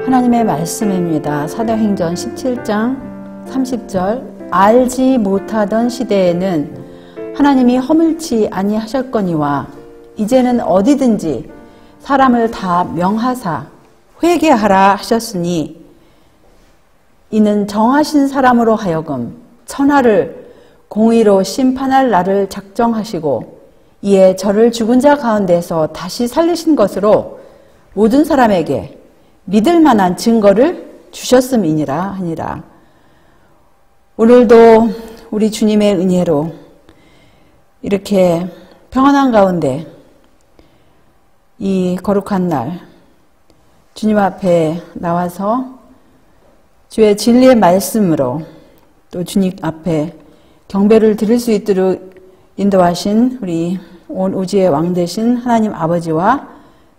하나님의 말씀입니다. 사도행전 17장 30절 알지 못하던 시대에는 하나님이 허물치 아니하셨거니와 이제는 어디든지 사람을 다 명하사 회개하라 하셨으니 이는 정하신 사람으로 하여금 천하를 공의로 심판할 날을 작정하시고 이에 저를 죽은 자 가운데서 다시 살리신 것으로 모든 사람에게 믿을 만한 증거를 주셨음이니라 하니라. 오늘도 우리 주님의 은혜로 이렇게 평안한 가운데 이 거룩한 날 주님 앞에 나와서 주의 진리의 말씀으로 또 주님 앞에 경배를 드릴 수 있도록 인도하신 우리 온 우주의 왕 되신 하나님 아버지와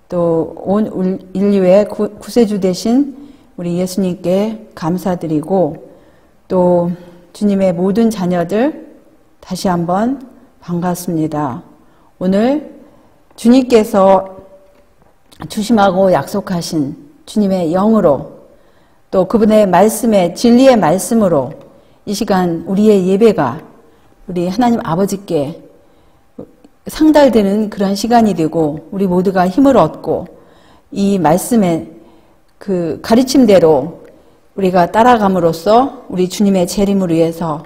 또 온 인류의 구세주 되신 우리 예수님께 감사드리고 또 주님의 모든 자녀들 다시 한번 반갑습니다. 오늘 주님께서 주심하고 약속하신 주님의 영으로 또 그분의 말씀의 진리의 말씀으로 이 시간 우리의 예배가 우리 하나님 아버지께 상달되는 그런 시간이 되고 우리 모두가 힘을 얻고 이 말씀의 그 가르침대로 우리가 따라감으로써 우리 주님의 재림을 위해서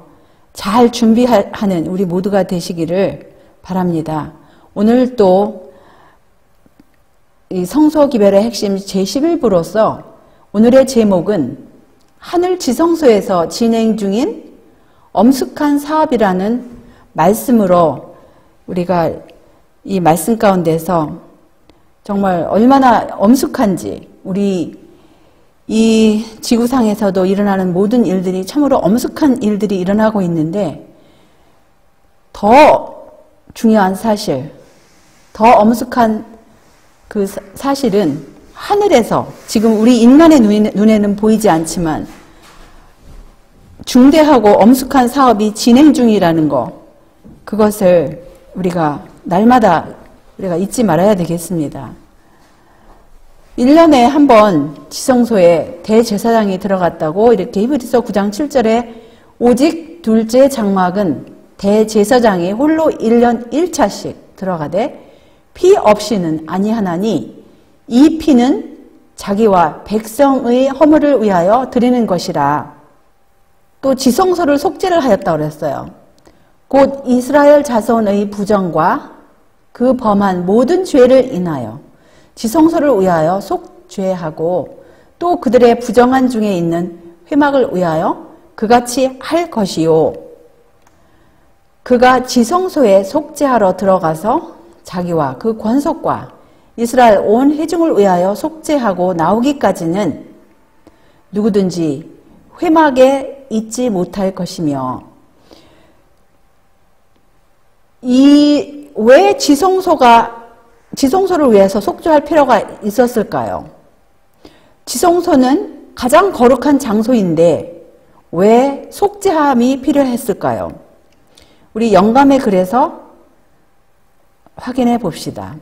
잘 준비하는 우리 모두가 되시기를 바랍니다. 오늘 또 이 성소기별의 핵심 제11부로서 오늘의 제목은 하늘 지성소에서 진행 중인 엄숙한 사업이라는 말씀으로 우리가 이 말씀 가운데서 정말 얼마나 엄숙한지 우리 이 지구상에서도 일어나는 모든 일들이 참으로 엄숙한 일들이 일어나고 있는데 더 중요한 사실, 더 엄숙한 그 사실은 하늘에서 지금 우리 인간의 눈에는 보이지 않지만 중대하고 엄숙한 사업이 진행 중이라는 것, 그것을 우리가 날마다 우리가 잊지 말아야 되겠습니다. 1년에 한 번 지성소에 대제사장이 들어갔다고 이렇게 히브리서 9장 7절에 오직 둘째 장막은 대제사장이 홀로 1년 1차씩 들어가되 피 없이는 아니하나니 이 피는 자기와 백성의 허물을 위하여 드리는 것이라. 또 지성소를 속죄를 하였다고 그랬어요. 곧 이스라엘 자손의 부정과 그 범한 모든 죄를 인하여 지성소를 위하여 속죄하고 또 그들의 부정한 중에 있는 회막을 위하여 그같이 할 것이요. 그가 지성소에 속죄하러 들어가서 자기와 그 권속과 이스라엘 온 회중을 위하여 속죄하고 나오기까지는 누구든지 회막에 있지 못할 것이며, 왜 지성소를 위해서 속죄할 필요가 있었을까요? 지성소는 가장 거룩한 장소인데 왜 속죄함이 필요했을까요? 우리 영감의 글에서 확인해 봅시다.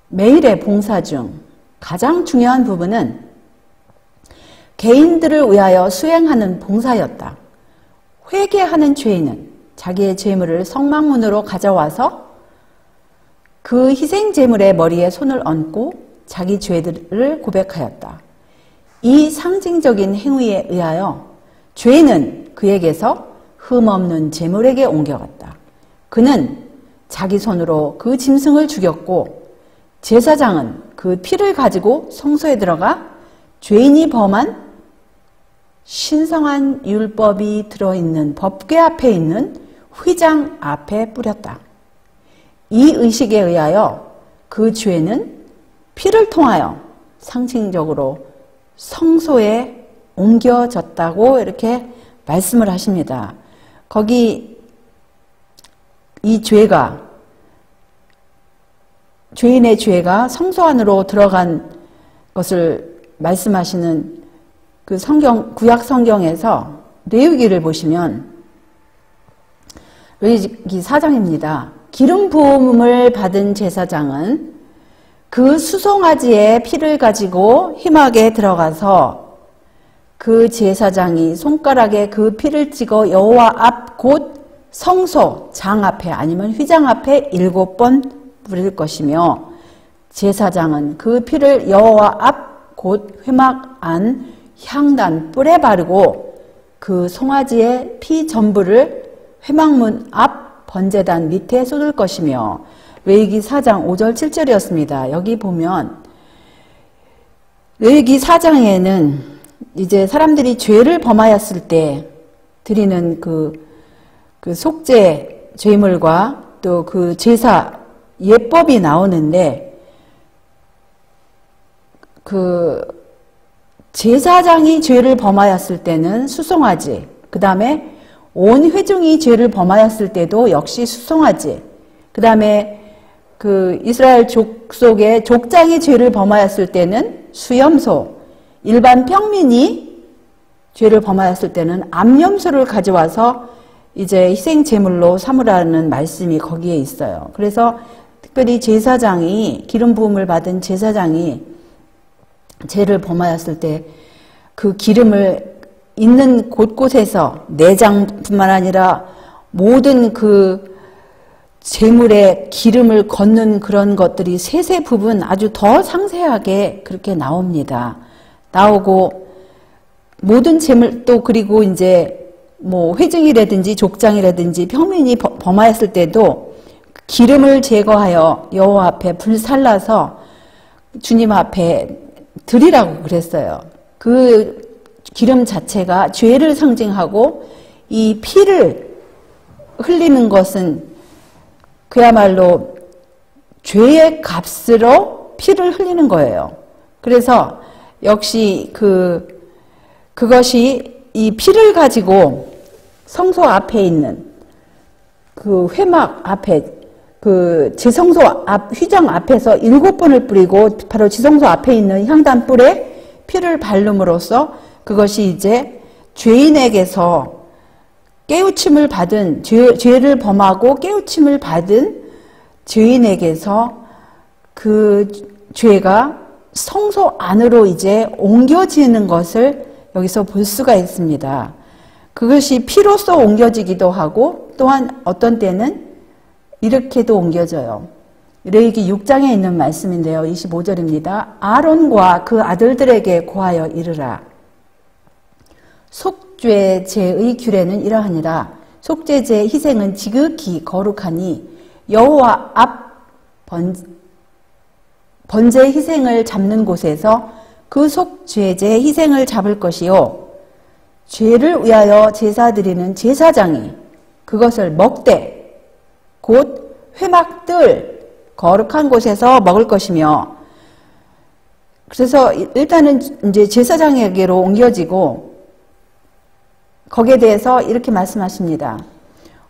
매일의 봉사 중 가장 중요한 부분은 개인들을 위하여 수행하는 봉사였다. 회개하는 죄인은 자기의 죄물을 성막문으로 가져와서 그 희생 제물의 머리에 손을 얹고 자기 죄들을 고백하였다. 이 상징적인 행위에 의하여 죄는 그에게서 흠없는 제물에게 옮겨갔다. 그는 자기 손으로 그 짐승을 죽였고 제사장은 그 피를 가지고 성소에 들어가 죄인이 범한 신성한 율법이 들어있는 법궤 앞에 있는 휘장 앞에 뿌렸다. 이 의식에 의하여 그 죄는 피를 통하여 상징적으로 성소에 옮겨졌다고 이렇게 말씀을 하십니다. 거기 이 죄인의 죄가 성소 안으로 들어간 것을 말씀하시는 그 구약 성경에서 레위기를 보시면 레위기 4장입니다. 기름 부음을 받은 제사장은 그 수송아지의 피를 가지고 회막에 들어가서 그 제사장이 손가락에 그 피를 찍어 여호와 앞 곧 성소 장 앞에 아니면 휘장 앞에 7번 뿌릴 것이며 제사장은 그 피를 여호와 앞 곧 회막 안 향단 뿔에 바르고 그 송아지의 피 전부를 회막문 앞 번제단 밑에 쏟을 것이며 레위기 4장 5절 7절이었습니다. 여기 보면 레위기 4장에는 이제 사람들이 죄를 범하였을 때 드리는 그 속죄 제물과 또 그 제사 예법이 나오는데 그 제사장이 죄를 범하였을 때는 수송아지, 그 다음에 온 회중이 죄를 범하였을 때도 역시 수송아지, 그 다음에 그 이스라엘 족속의 족장이 죄를 범하였을 때는 수염소, 일반 평민이 죄를 범하였을 때는 암염소를 가져와서 이제 희생 제물로 삼으라는 말씀이 거기에 있어요. 그래서 특별히 제사장이 기름 부음을 받은 제사장이 죄를 범하였을 때 그 기름을 있는 곳곳에서 내장뿐만 아니라 모든 그 제물에 기름을 걷는 그런 것들이 세세 부분 아주 더 상세하게 그렇게 나옵니다. 나오고 모든 제물 또 그리고 이제 뭐 회중이라든지 족장이라든지 평민이 범하였을 때도 기름을 제거하여 여호와 앞에 불살라서 주님 앞에 드리라고 그랬어요. 그 기름 자체가 죄를 상징하고 이 피를 흘리는 것은 그야말로 죄의 값으로 피를 흘리는 거예요. 그래서 역시 그것이 이 피를 가지고 성소 앞에 있는 그 회막 앞에 그 지성소 앞 휘장 앞에서 7번을 뿌리고 바로 지성소 앞에 있는 향단 뿔에 피를 바름으로써 그것이 이제 죄인에게서 깨우침을 받은 죄를 범하고 깨우침을 받은 죄인에게서 그 죄가 성소 안으로 이제 옮겨지는 것을 여기서 볼 수가 있습니다. 그것이 피로써 옮겨지기도 하고 또한 어떤 때는 이렇게도 옮겨져요. 레위기 6장에 있는 말씀인데요. 25절입니다. 아론과 그 아들들에게 고하여 이르라. 속죄제의 규례는 이러하니라. 속죄제의 희생은 지극히 거룩하니 여호와 앞 번제 희생을 잡는 곳에서 그 속죄제의 희생을 잡을 것이요. 죄를 위하여 제사 드리는 제사장이 그것을 먹되 곧 회막들 거룩한 곳에서 먹을 것이며, 그래서 일단은 이제 제사장에게로 옮겨지고 거기에 대해서 이렇게 말씀하십니다.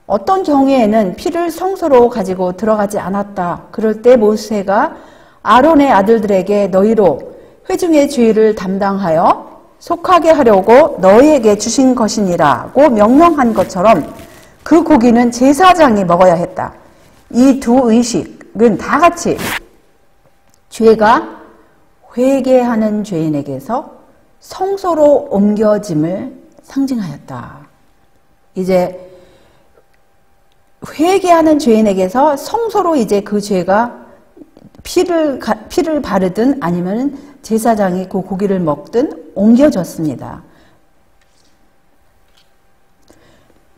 어떤 경우에는 피를 성소로 가지고 들어가지 않았다. 그럴 때 모세가 아론의 아들들에게 너희로 회중의 죄를 담당하여 속하게 하려고 너희에게 주신 것이니라고 명령한 것처럼 그 고기는 제사장이 먹어야 했다. 이 두 의식은 다 같이 죄가 회개하는 죄인에게서 성소로 옮겨짐을 상징하였다. 이제 회개하는 죄인에게서 성소로 이제 그 죄가 피를 바르든 아니면 제사장이 그 고기를 먹든 옮겨졌습니다.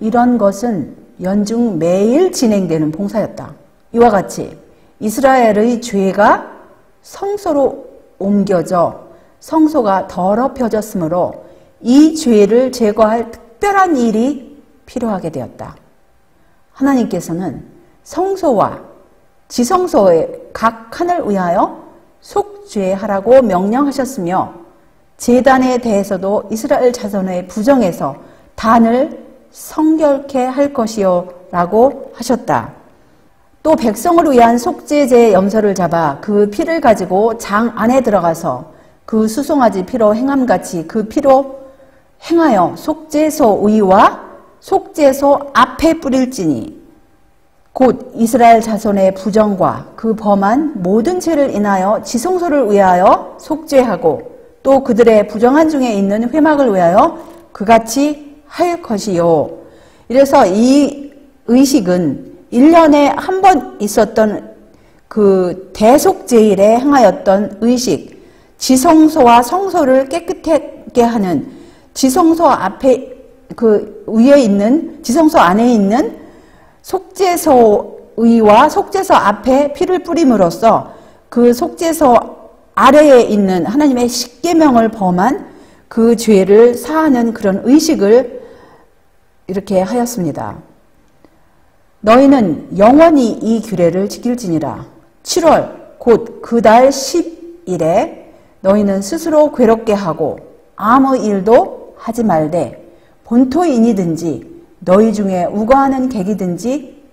이런 것은 연중 매일 진행되는 봉사였다. 이와 같이 이스라엘의 죄가 성소로 옮겨져 성소가 더럽혀졌으므로 이 죄를 제거할 특별한 일이 필요하게 되었다. 하나님께서는 성소와 지성소의 각 칸을 위하여 속죄하라고 명령하셨으며 제단에 대해서도 이스라엘 자손의 부정에서 단을 성결케 할 것이요 라고 하셨다. 또 백성을 위한 속죄제의 염소를 잡아 그 피를 가지고 장 안에 들어가서 그 수송아지 피로 행함같이 그 피로 행하여 속죄소 위와 속죄소 앞에 뿌릴지니 곧 이스라엘 자손의 부정과 그 범한 모든 죄를 인하여 지성소를 위하여 속죄하고 또 그들의 부정한 중에 있는 회막을 위하여 그같이 할 것이요. 이래서 이 의식은 1년에 한 번 있었던 그 대속제일에 행하였던 의식, 지성소와 성소를 깨끗하게 하는 지성소 앞에 그 위에 있는 지성소 안에 있는 속죄소의와 속죄소 앞에 피를 뿌림으로써 그 속죄소 아래에 있는 하나님의 십계명을 범한 그 죄를 사하는 그런 의식을 이렇게 하였습니다. 너희는 영원히 이 규례를 지킬지니라. 7월 곧 그 달 10일에 너희는 스스로 괴롭게 하고 아무 일도 하지 말되 본토인이든지 너희 중에 우거하는 객이든지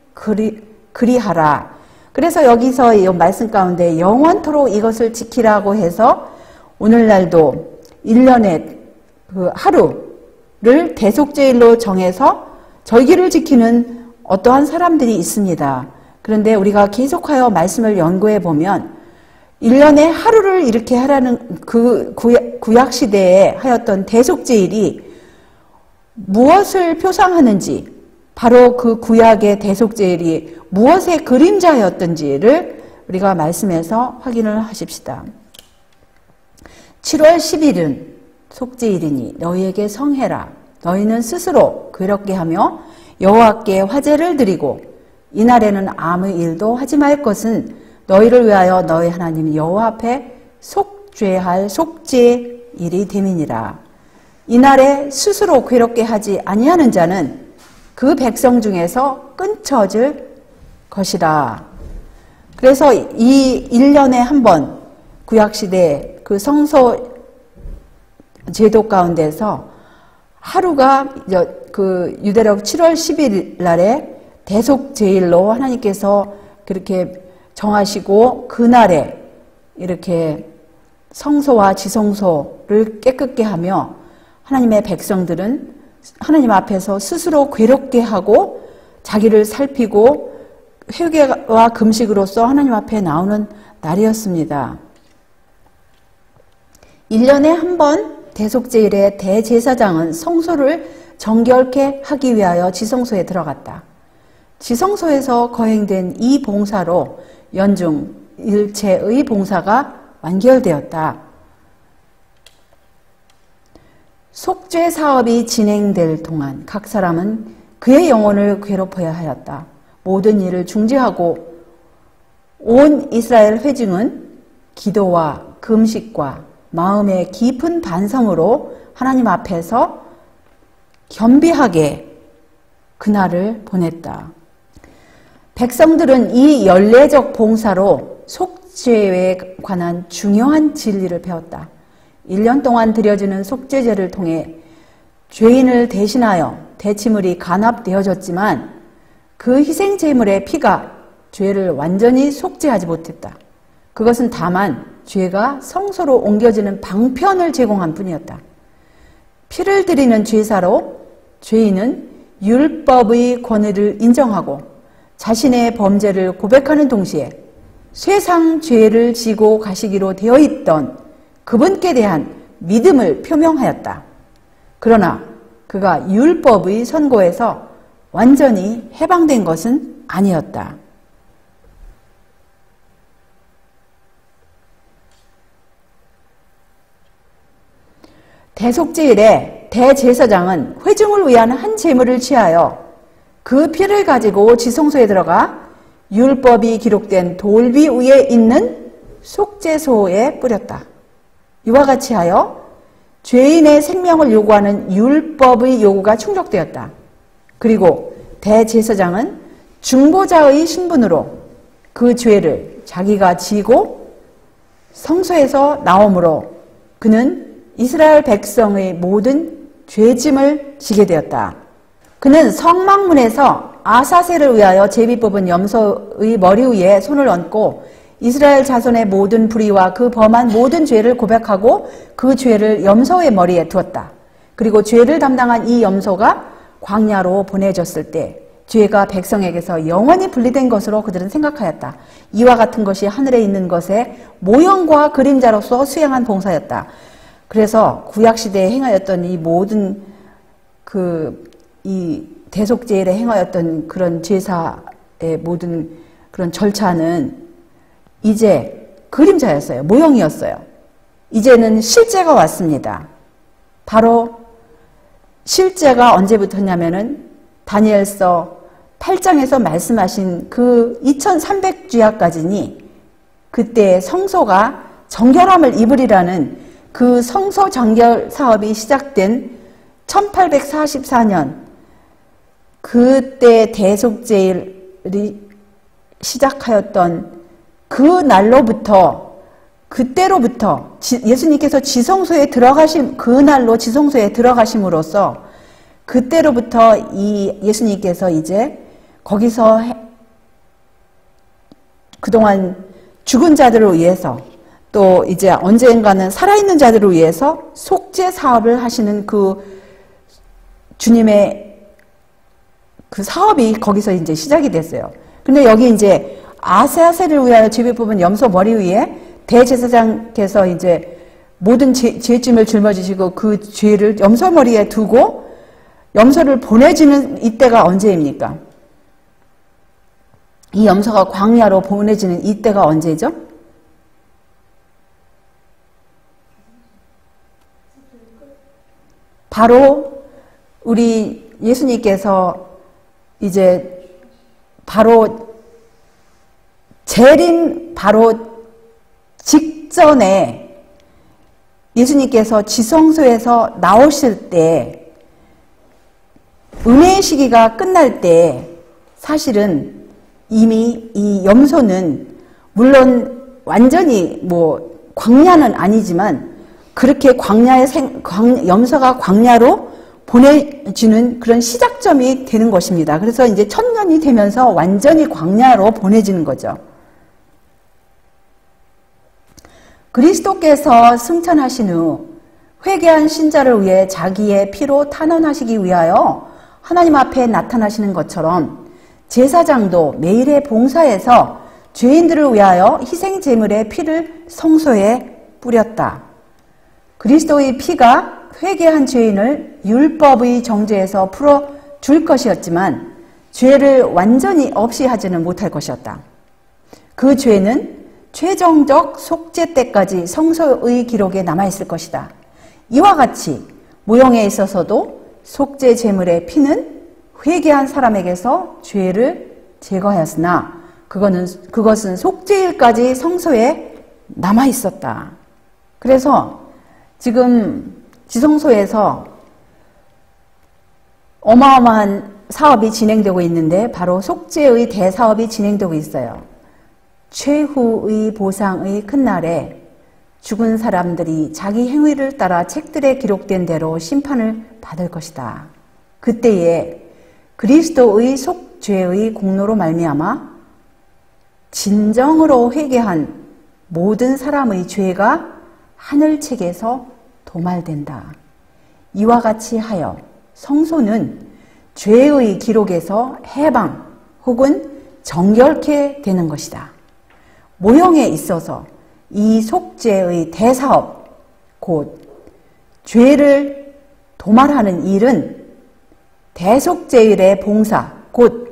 그리하라. 그래서 여기서 이 말씀 가운데 영원토록 이것을 지키라고 해서 오늘날도 1년에 그 하루를 대속제일로 정해서 절기를 지키는 어떠한 사람들이 있습니다. 그런데 우리가 계속하여 말씀을 연구해 보면 1년에 하루를 이렇게 하라는 그 구약시대에 하였던 대속제일이 무엇을 표상하는지, 바로 그 구약의 대속제일이 무엇의 그림자였던지를 우리가 말씀에서 확인을 하십시다. 7월 10일은 속죄일이니 너희에게 성해라. 너희는 스스로 괴롭게 하며 여호와께 화제를 드리고 이날에는 아무 일도 하지 말 것은 너희를 위하여 너희 하나님 여호와 앞에 속죄할 속죄일이 됨이니라. 이날에 스스로 괴롭게 하지 아니하는 자는 그 백성 중에서 끊쳐질 것이라. 그래서 이 1년에 한 번 구약시대 그 성소 제도 가운데서 하루가 그 유대력 7월 10일 날에 대속제일로 하나님께서 그렇게 정하시고 그날에 이렇게 성소와 지성소를 깨끗게 하며 하나님의 백성들은 하나님 앞에서 스스로 괴롭게 하고 자기를 살피고 회개와 금식으로써 하나님 앞에 나오는 날이었습니다. 1년에 한 번 대속제일에 대제사장은 성소를 정결케 하기 위하여 지성소에 들어갔다. 지성소에서 거행된 이 봉사로 연중 일체의 봉사가 완결되었다. 속죄 사업이 진행될 동안 각 사람은 그의 영혼을 괴롭혀야 하였다. 모든 일을 중지하고 온 이스라엘 회중은 기도와 금식과 마음의 깊은 반성으로 하나님 앞에서 겸비하게 그날을 보냈다. 백성들은 이 연례적 봉사로 속죄에 관한 중요한 진리를 배웠다. 1년 동안 드려지는 속죄제를 통해 죄인을 대신하여 대치물이 간합되어졌지만 그 희생제물의 피가 죄를 완전히 속죄하지 못했다. 그것은 다만 죄가 성소로 옮겨지는 방편을 제공한 뿐이었다. 피를 드리는 제사로 죄인은 율법의 권위를 인정하고 자신의 범죄를 고백하는 동시에 쇠상 죄를 지고 가시기로 되어 있던 그분께 대한 믿음을 표명하였다. 그러나 그가 율법의 선고에서 완전히 해방된 것은 아니었다. 대속제일에 대제사장은 회중을 위한 한 제물을 취하여 그 피를 가지고 지성소에 들어가 율법이 기록된 돌비 위에 있는 속죄소에 뿌렸다. 이와 같이 하여 죄인의 생명을 요구하는 율법의 요구가 충족되었다. 그리고 대제사장은 중보자의 신분으로 그 죄를 자기가 지고 성소에서 나오므로 그는 이스라엘 백성의 모든 죄짐을 지게 되었다. 그는 성막문에서 아사셀을 위하여 제비 뽑은 염소의 머리 위에 손을 얹고 이스라엘 자손의 모든 불의와 그 범한 모든 죄를 고백하고 그 죄를 염소의 머리에 두었다. 그리고 죄를 담당한 이 염소가 광야로 보내졌을 때 죄가 백성에게서 영원히 분리된 것으로 그들은 생각하였다. 이와 같은 것이 하늘에 있는 것의 모형과 그림자로서 수행한 봉사였다. 그래서 구약시대에 행하였던 이 모든 이 대속제일에 행하였던 그런 제사의 모든 그런 절차는 이제 그림자였어요. 모형이었어요. 이제는 실제가 왔습니다. 바로 실제가 언제부터냐면은 다니엘서 8장에서 말씀하신 그 2300주야까지니 그때 성소가 정결함을 입으리라는 그 성소 정결 사업이 시작된 1844년 그때 대속제일이 시작하였던 그 날로부터 그때로부터 예수님께서 지성소에 들어가심 그날로 지성소에 들어가심으로써 그때로부터 이 예수님께서 이제 거기서 그동안 죽은 자들을 위해서 또 이제 언젠가는 살아있는 자들을 위해서 속죄 사업을 하시는 그 주님의 그 사업이 거기서 이제 시작이 됐어요. 근데 여기 이제 아사셀을 위하여 죄를 뽑은 염소 머리 위에 대제사장께서 이제 모든 죄짐을 짊어지시고 그 죄를 염소 머리에 두고 염소를 보내지는 이때가 언제입니까? 이 염소가 광야로 보내지는 이때가 언제죠? 바로 우리 예수님께서 이제 바로 재림 바로 직전에 예수님께서 지성소에서 나오실 때 은혜의 시기가 끝날 때 사실은 이미 이 염소는 물론 완전히 뭐 광야는 아니지만 그렇게 염소가 광야로 보내지는 그런 시작점이 되는 것입니다. 그래서 이제 1000년이 되면서 완전히 광야로 보내지는 거죠. 그리스도께서 승천하신 후 회개한 신자를 위해 자기의 피로 탄원하시기 위하여 하나님 앞에 나타나시는 것처럼 제사장도 매일의 봉사에서 죄인들을 위하여 희생 제물의 피를 성소에 뿌렸다. 그리스도의 피가 회개한 죄인을 율법의 정죄에서 풀어줄 것이었지만 죄를 완전히 없이 하지는 못할 것이었다. 그 죄는 최종적 속죄 때까지 성소의 기록에 남아있을 것이다. 이와 같이 모형에 있어서도 속죄 제물의 피는 회개한 사람에게서 죄를 제거하였으나 그것은 속죄일까지 성소에 남아있었다. 그래서 지금 지성소에서 어마어마한 사업이 진행되고 있는데 바로 속죄의 대사업이 진행되고 있어요. 최후의 보상의 큰 날에 죽은 사람들이 자기 행위를 따라 책들에 기록된 대로 심판을 받을 것이다. 그때에 그리스도의 속죄의 공로로 말미암아 진정으로 회개한 모든 사람의 죄가 하늘책에서 도말된다. 이와 같이 하여 성소는 죄의 기록에서 해방 혹은 정결케 되는 것이다. 모형에 있어서 이 속죄의 대사업, 곧 죄를 도말하는 일은 대속죄일의 봉사, 곧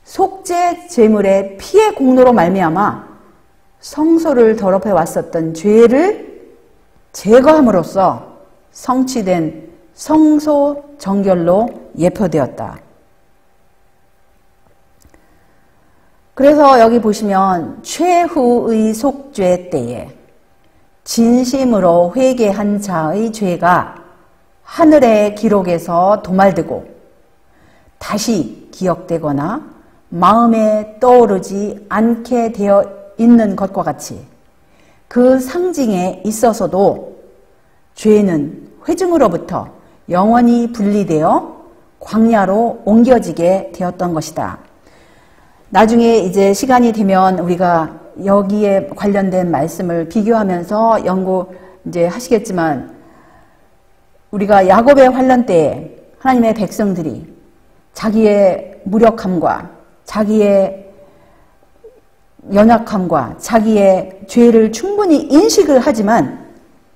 속죄 제물의 피의 공로로 말미암아 성소를 더럽혀 왔었던 죄를 제거함으로써 성취된 성소 정결로 예표되었다. 그래서 여기 보시면 최후의 속죄 때에 진심으로 회개한 자의 죄가 하늘의 기록에서 도말되고 다시 기억되거나 마음에 떠오르지 않게 되어 있는 것과 같이 그 상징에 있어서도 죄는 회중으로부터 영원히 분리되어 광야로 옮겨지게 되었던 것이다. 나중에 이제 시간이 되면 우리가 여기에 관련된 말씀을 비교하면서 연구 이제 하시겠지만 우리가 야곱의 환란 때에 하나님의 백성들이 자기의 무력함과 자기의 연약함과 자기의 죄를 충분히 인식을 하지만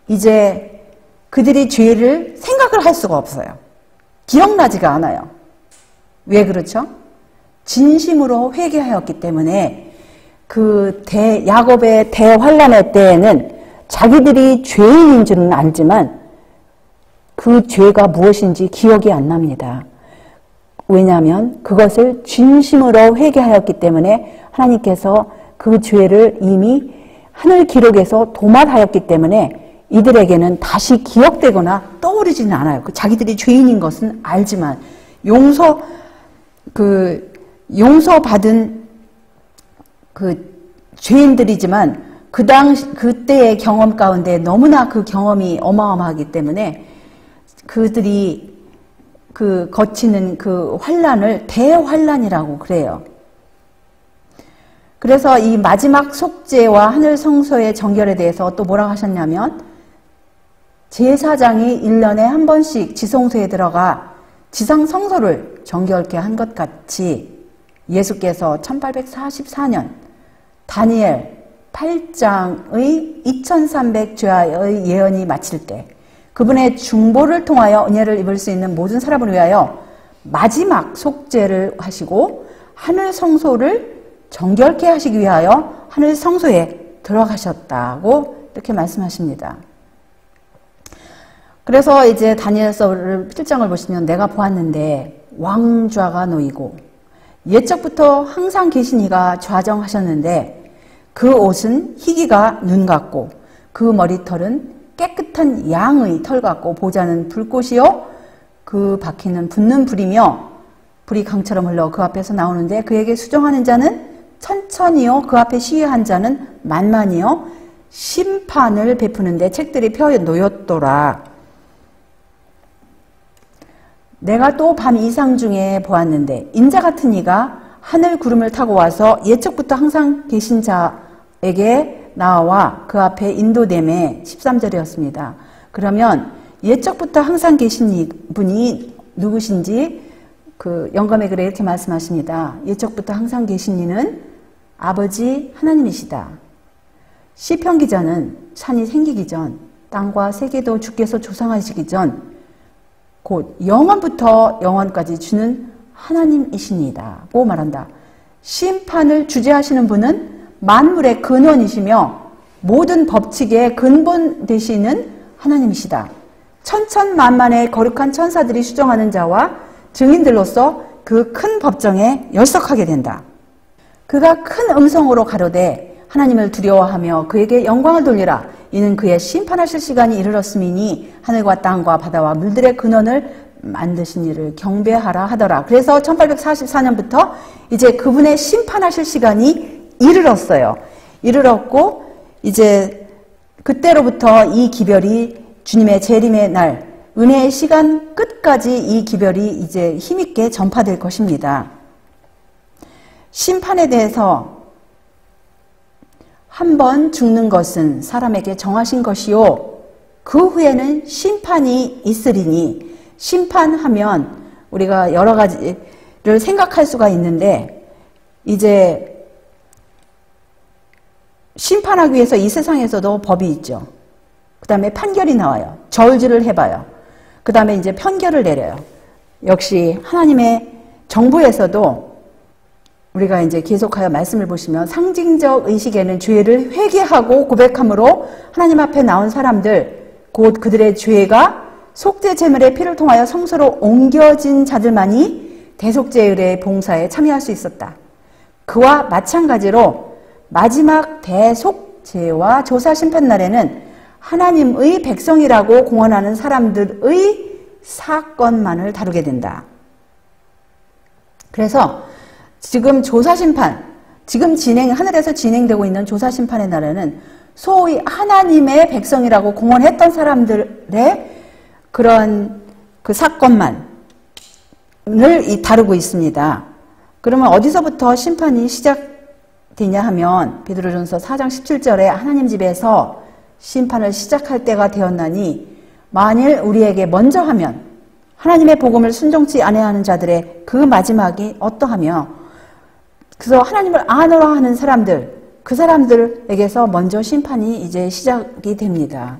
이제 그들이 죄를 생각을 할 수가 없어요. 기억나지가 않아요. 왜 그렇죠? 진심으로 회개하였기 때문에 그 야곱의 대환란의 때에는 자기들이 죄인인 줄은 알지만 그 죄가 무엇인지 기억이 안 납니다. 왜냐하면 그것을 진심으로 회개하였기 때문에 하나님께서 그 죄를 이미 하늘 기록에서 도말하였기 때문에 이들에게는 다시 기억되거나 떠오르지는 않아요. 자기들이 죄인인 것은 알지만 용서받은 그 죄인들이지만 그때의 경험 가운데 너무나 그 경험이 어마어마하기 때문에 그들이 거치는 그 환란을 대환란이라고 그래요. 그래서 이 마지막 속죄와 하늘 성소의 정결에 대해서 또 뭐라고 하셨냐면 제사장이 1년에 한 번씩 지성소에 들어가 지상 성소를 정결케 한 것 같이 예수께서 1844년 다니엘 8장의 2300죄의 예언이 마칠 때 그분의 중보를 통하여 은혜를 입을 수 있는 모든 사람을 위하여 마지막 속죄를 하시고 하늘 성소를 정결케 하시기 위하여 하늘 성소에 들어가셨다고 이렇게 말씀하십니다. 그래서 이제 다니엘서를 7장을 보시면 내가 보았는데 왕좌가 놓이고 옛적부터 항상 계신 이가 좌정하셨는데 그 옷은 희기가 눈 같고 그 머리털은 깨끗한 양의 털 같고 보좌는 불꽃이요 그 바퀴는 붙는 불이며 불이 강처럼 흘러 그 앞에서 나오는데 그에게 수정하는 자는 천천히요 그 앞에 시위한 자는 만만히요 심판을 베푸는데 책들이 펴 놓였더라. 내가 또 밤 이상 중에 보았는데 인자 같은 이가 하늘 구름을 타고 와서 옛적부터 항상 계신 자에게 나와 그 앞에 인도됨에 13절이었습니다. 그러면 옛적부터 항상 계신 분이 누구신지 그 영감의 글에 이렇게 말씀하십니다. 옛적부터 항상 계신 이는 아버지 하나님이시다. 시편 기자는 산이 생기기 전 땅과 세계도 주께서 조상하시기 전 곧 영원부터 영원까지 주는 하나님이시니이다 고 말한다. 심판을 주재하시는 분은 만물의 근원이시며 모든 법칙의 근본 되시는 하나님이시다. 천천만만의 거룩한 천사들이 수정하는 자와 증인들로서 그 큰 법정에 열석하게 된다. 그가 큰 음성으로 가로되 하나님을 두려워하며 그에게 영광을 돌리라. 이는 그의 심판하실 시간이 이르렀음이니 하늘과 땅과 바다와 물들의 근원을 만드신 이를 경배하라 하더라. 그래서 1844년부터 이제 그분의 심판하실 시간이 이르렀어요. 이르렀고 이제 그때로부터 이 기별이 주님의 재림의 날 은혜의 시간 끝까지 이 기별이 이제 힘있게 전파될 것입니다. 심판에 대해서 한 번 죽는 것은 사람에게 정하신 것이요 그 후에는 심판이 있으리니 심판하면 우리가 여러 가지를 생각할 수가 있는데 이제 심판하기 위해서 이 세상에서도 법이 있죠. 그 다음에 판결이 나와요. 저울질을 해봐요. 그 다음에 이제 편결을 내려요. 역시 하나님의 정부에서도 우리가 이제 계속하여 말씀을 보시면 상징적 의식에는 죄를 회개하고 고백함으로 하나님 앞에 나온 사람들 곧 그들의 죄가 속죄 제물의 피를 통하여 성소로 옮겨진 자들만이 대속죄 의례의 봉사에 참여할 수 있었다. 그와 마찬가지로 마지막 대속죄와 조사 심판 날에는 하나님의 백성이라고 공언하는 사람들의 사건만을 다루게 된다. 그래서 지금 조사심판, 지금 하늘에서 진행되고 있는 조사심판의 날에는 소위 하나님의 백성이라고 공언했던 사람들의 그런 그 사건만을 다루고 있습니다. 그러면 어디서부터 심판이 시작되냐 하면 베드로전서 4장 17절에 하나님 집에서 심판을 시작할 때가 되었나니 만일 우리에게 먼저 하면 하나님의 복음을 순종치 아니하는 자들의 그 마지막이 어떠하며, 그래서 하나님을 안으로 하는 사람들, 그 사람들에게서 먼저 심판이 이제 시작이 됩니다.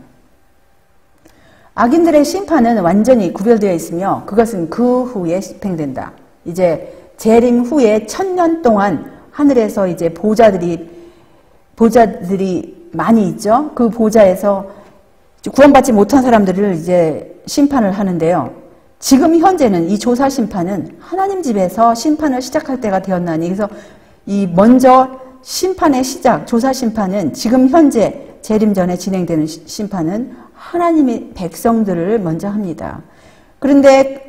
악인들의 심판은 완전히 구별되어 있으며 그것은 그 후에 집행된다. 이제 재림 후에 1000년 동안 하늘에서 이제 보좌들이 많이 있죠. 그 보좌에서 구원받지 못한 사람들을 이제 심판을 하는데요. 지금 현재는 이 조사 심판은 하나님 집에서 심판을 시작할 때가 되었나니, 그래서 이 먼저 심판의 시작, 조사 심판은 지금 현재 재림 전에 진행되는 심판은 하나님의 백성들을 먼저 합니다. 그런데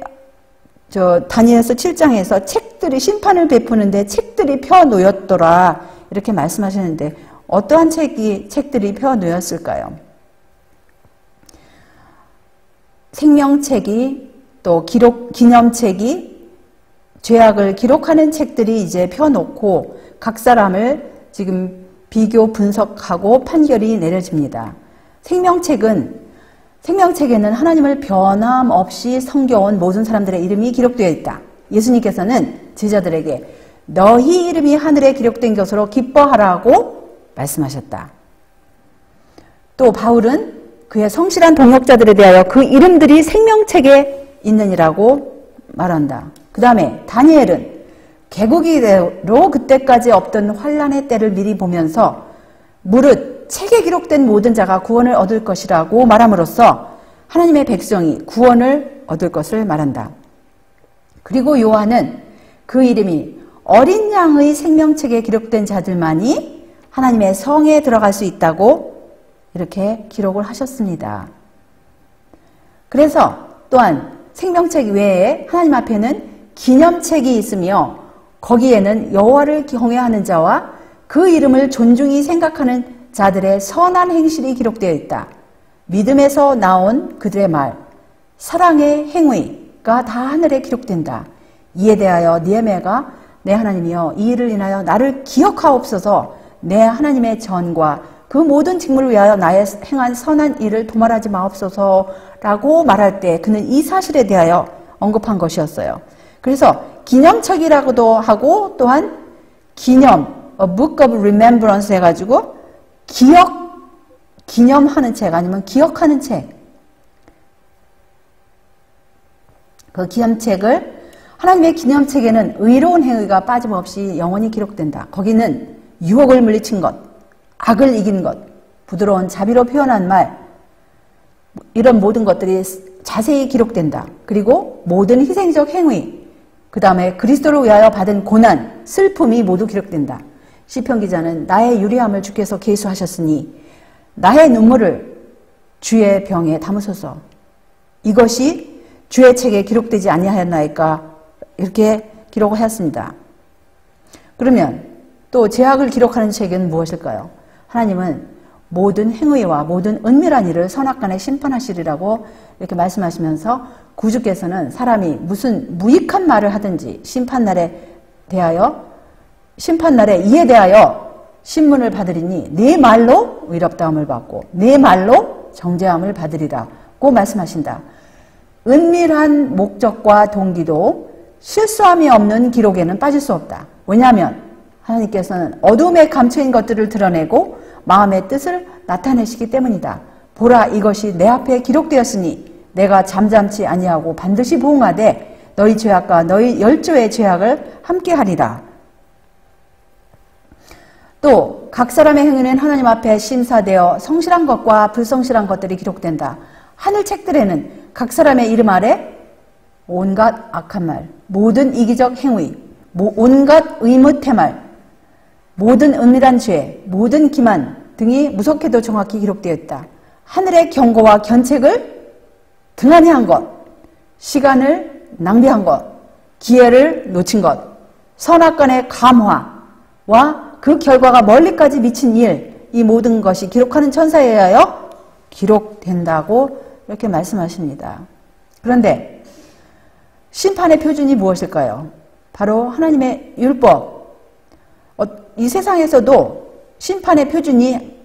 다니엘서 7장에서 책들이 심판을 베푸는데 책들이 펴 놓였더라 이렇게 말씀하셨는데 어떠한 책들이 펴 놓였을까요? 생명책이, 또 기념책이, 죄악을 기록하는 책들이 이제 펴놓고 각 사람을 지금 비교 분석하고 판결이 내려집니다. 생명책에는 하나님을 변함없이 섬겨온 모든 사람들의 이름이 기록되어 있다. 예수님께서는 제자들에게 너희 이름이 하늘에 기록된 것으로 기뻐하라고 말씀하셨다. 또 바울은 그의 성실한 동역자들에 대하여 그 이름들이 생명책에 있느니라고 말한다. 그 다음에 다니엘은 개국이대로 그때까지 없던 환란의 때를 미리 보면서 무릇 책에 기록된 모든 자가 구원을 얻을 것이라고 말함으로써 하나님의 백성이 구원을 얻을 것을 말한다. 그리고 요한은 그 이름이 어린 양의 생명책에 기록된 자들만이 하나님의 성에 들어갈 수 있다고 이렇게 기록을 하셨습니다. 그래서 또한 생명책 외에 하나님 앞에는 기념책이 있으며 거기에는 여호와를 경외하는 자와 그 이름을 존중히 생각하는 자들의 선한 행실이 기록되어 있다. 믿음에서 나온 그들의 말, 사랑의 행위가 다 하늘에 기록된다. 이에 대하여 느헤미야가 내 하나님이여 이 일을 인하여 나를 기억하옵소서. 내 하나님의 전과 그 모든 직무를 위하여 나의 행한 선한 일을 도말하지 마옵소서라고 말할 때 그는 이 사실에 대하여 언급한 것이었어요. 그래서 기념책이라고도 하고 또한 기념, A Book of Remembrance 해가지고 기념하는 책 아니면 기억하는 책. 그 기념책을, 하나님의 기념책에는 의로운 행위가 빠짐없이 영원히 기록된다. 거기는 유혹을 물리친 것, 악을 이긴 것, 부드러운 자비로 표현한 말, 이런 모든 것들이 자세히 기록된다. 그리고 모든 희생적 행위, 그 다음에 그리스도를 위하여 받은 고난, 슬픔이 모두 기록된다. 시편 기자는 나의 유리함을 주께서 계수하셨으니 나의 눈물을 주의 병에 담으소서. 이것이 주의 책에 기록되지 아니하였나이까 이렇게 기록을 하였습니다. 그러면 또 죄악을 기록하는 책은 무엇일까요? 하나님은 모든 행위와 모든 은밀한 일을 선악간에 심판하시리라고 이렇게 말씀하시면서 구주께서는 사람이 무슨 무익한 말을 하든지 심판날에 이에 대하여 신문을 받으리니 네 말로 의롭다함을 받고 네 말로 정죄함을 받으리라고 말씀하신다. 은밀한 목적과 동기도 실수함이 없는 기록에는 빠질 수 없다. 왜냐하면 하나님께서는 어둠에 감춰인 것들을 드러내고 마음의 뜻을 나타내시기 때문이다. 보라, 이것이 내 앞에 기록되었으니 내가 잠잠치 아니하고 반드시 보응하되 너희 죄악과 너희 열조의 죄악을 함께하리라. 또 각 사람의 행위는 하나님 앞에 심사되어 성실한 것과 불성실한 것들이 기록된다. 하늘 책들에는 각 사람의 이름 아래 온갖 악한 말, 모든 이기적 행위, 온갖 의무태 말, 모든 은밀한 죄, 모든 기만 등이 무섭게도 정확히 기록되어 있다. 하늘의 경고와 견책을 등한히 한 것, 시간을 낭비한 것, 기회를 놓친 것, 선악간의 감화와 그 결과가 멀리까지 미친 일, 이 모든 것이 기록하는 천사에 의하여 기록된다고 이렇게 말씀하십니다. 그런데 심판의 표준이 무엇일까요? 바로 하나님의 율법. 이 세상에서도 심판의 표준이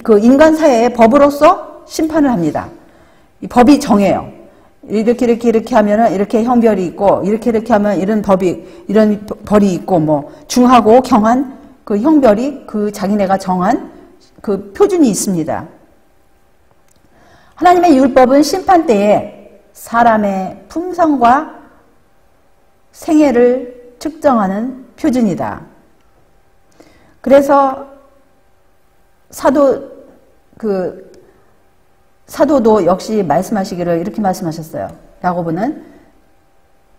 그 인간 사회의 법으로서 심판을 합니다. 이 법이 정해요. 이렇게 하면은 이렇게 형별이 있고, 이렇게 하면 이런 벌이 있고, 뭐, 중하고 경한 그 형별이 그 자기네가 정한 그 표준이 있습니다. 하나님의 율법은 심판 때에 사람의 품성과 생애를 측정하는 표준이다. 그래서 사도도 역시 말씀하시기를 이렇게 말씀하셨어요. 야고보는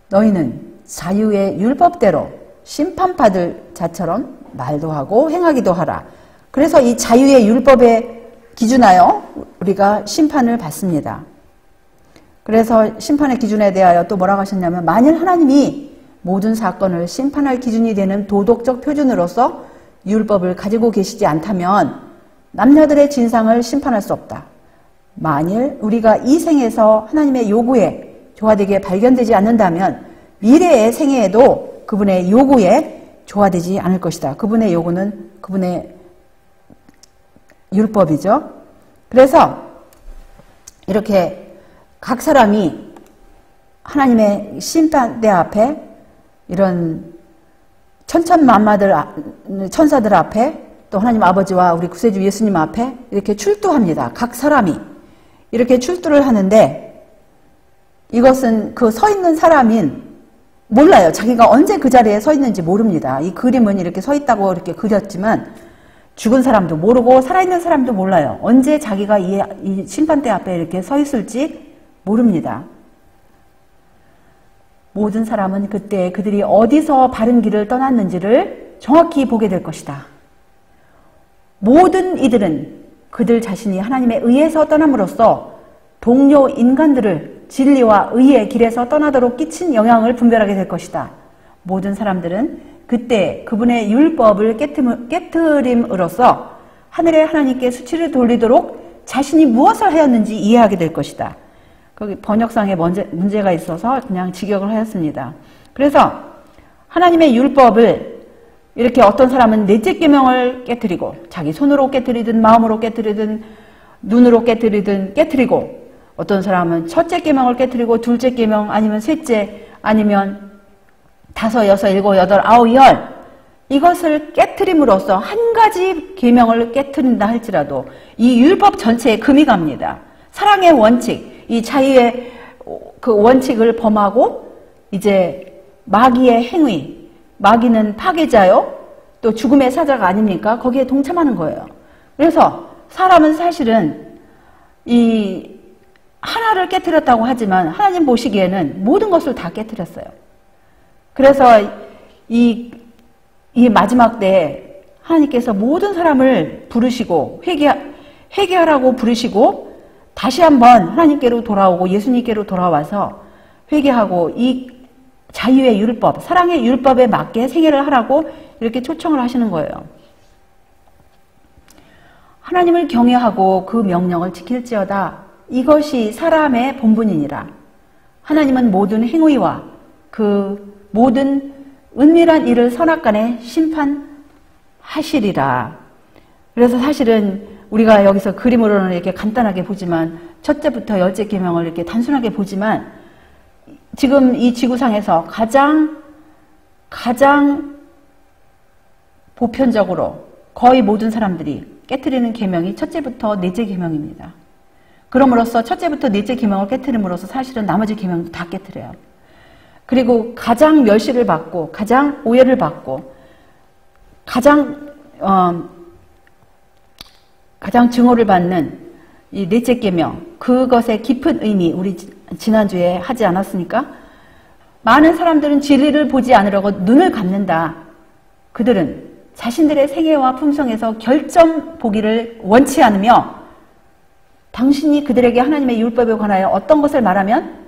너희는 자유의 율법대로 심판받을 자처럼 말도 하고 행하기도 하라. 그래서 이 자유의 율법에 기준하여 우리가 심판을 받습니다. 그래서 심판의 기준에 대하여 또 뭐라고 하셨냐면, 만일 하나님이 모든 사건을 심판할 기준이 되는 도덕적 표준으로서 율법을 가지고 계시지 않다면 남녀들의 진상을 심판할 수 없다. 만일 우리가 이 생에서 하나님의 요구에 조화되게 발견되지 않는다면 미래의 생애에도 그분의 요구에 조화되지 않을 것이다. 그분의 요구는 그분의 율법이죠. 그래서 이렇게 각 사람이 하나님의 심판대 앞에 이런 천사들 앞에 또 하나님 아버지와 우리 구세주 예수님 앞에 이렇게 출두합니다. 각 사람이 이렇게 출두를 하는데, 이것은 그 서 있는 사람인 몰라요. 자기가 언제 그 자리에 서 있는지 모릅니다. 이 그림은 이렇게 서 있다고 이렇게 그렸지만 죽은 사람도 모르고 살아있는 사람도 몰라요. 언제 자기가 이 심판대 앞에 이렇게 서 있을지 모릅니다. 모든 사람은 그때 그들이 어디서 바른 길을 떠났는지를 정확히 보게 될 것이다. 모든 이들은 그들 자신이 하나님의 의에서 떠남으로써 동료 인간들을 진리와 의의 길에서 떠나도록 끼친 영향을 분별하게 될 것이다. 모든 사람들은 그때 그분의 율법을 깨트림으로써 하늘의 하나님께 수치를 돌리도록 자신이 무엇을 하였는지 이해하게 될 것이다. 거기 번역상에 문제가 있어서 그냥 직역을 하였습니다. 그래서 하나님의 율법을 이렇게 어떤 사람은 넷째 계명을 깨트리고, 자기 손으로 깨트리든 마음으로 깨트리든 눈으로 깨트리고, 어떤 사람은 첫째 계명을 깨트리고 둘째 계명 아니면 셋째 아니면 다섯, 여섯, 일곱, 여덟, 아홉, 열, 이것을 깨트림으로써 한 가지 계명을 깨트린다 할지라도 이 율법 전체에 금이 갑니다. 사랑의 원칙, 이 자유의 그 원칙을 범하고 이제 마귀의 행위, 마귀는 파괴자요, 또 죽음의 사자가 아닙니까? 거기에 동참하는 거예요. 그래서 사람은 사실은 이 하나를 깨트렸다고 하지만 하나님 보시기에는 모든 것을 다 깨트렸어요. 그래서 이 마지막 때에 하나님께서 모든 사람을 부르시고 회개하라고 부르시고 다시 한번 하나님께로 돌아오고 예수님께로 돌아와서 회개하고 이 자유의 율법, 사랑의 율법에 맞게 생애를 하라고 이렇게 초청을 하시는 거예요. 하나님을 경외하고 그 명령을 지킬지어다. 이것이 사람의 본분이니라. 하나님은 모든 행위와 그 모든 은밀한 일을 선악간에 심판하시리라. 그래서 사실은 우리가 여기서 그림으로는 이렇게 간단하게 보지만 첫째부터 열째 계명을 이렇게 단순하게 보지만 지금 이 지구상에서 가장 보편적으로 거의 모든 사람들이 깨트리는 계명이 첫째부터 넷째 계명입니다. 그럼으로써 첫째부터 넷째 계명을 깨트림으로써 사실은 나머지 계명도 다 깨트려요. 그리고 가장 멸시를 받고 가장 오해를 받고 가장 증오를 받는 이 넷째 계명, 그것의 깊은 의미 우리 지난주에 하지 않았습니까? 많은 사람들은 진리를 보지 않으려고 눈을 감는다. 그들은 자신들의 생애와 품성에서 결점 보기를 원치 않으며 당신이 그들에게 하나님의 율법에 관하여 어떤 것을 말하면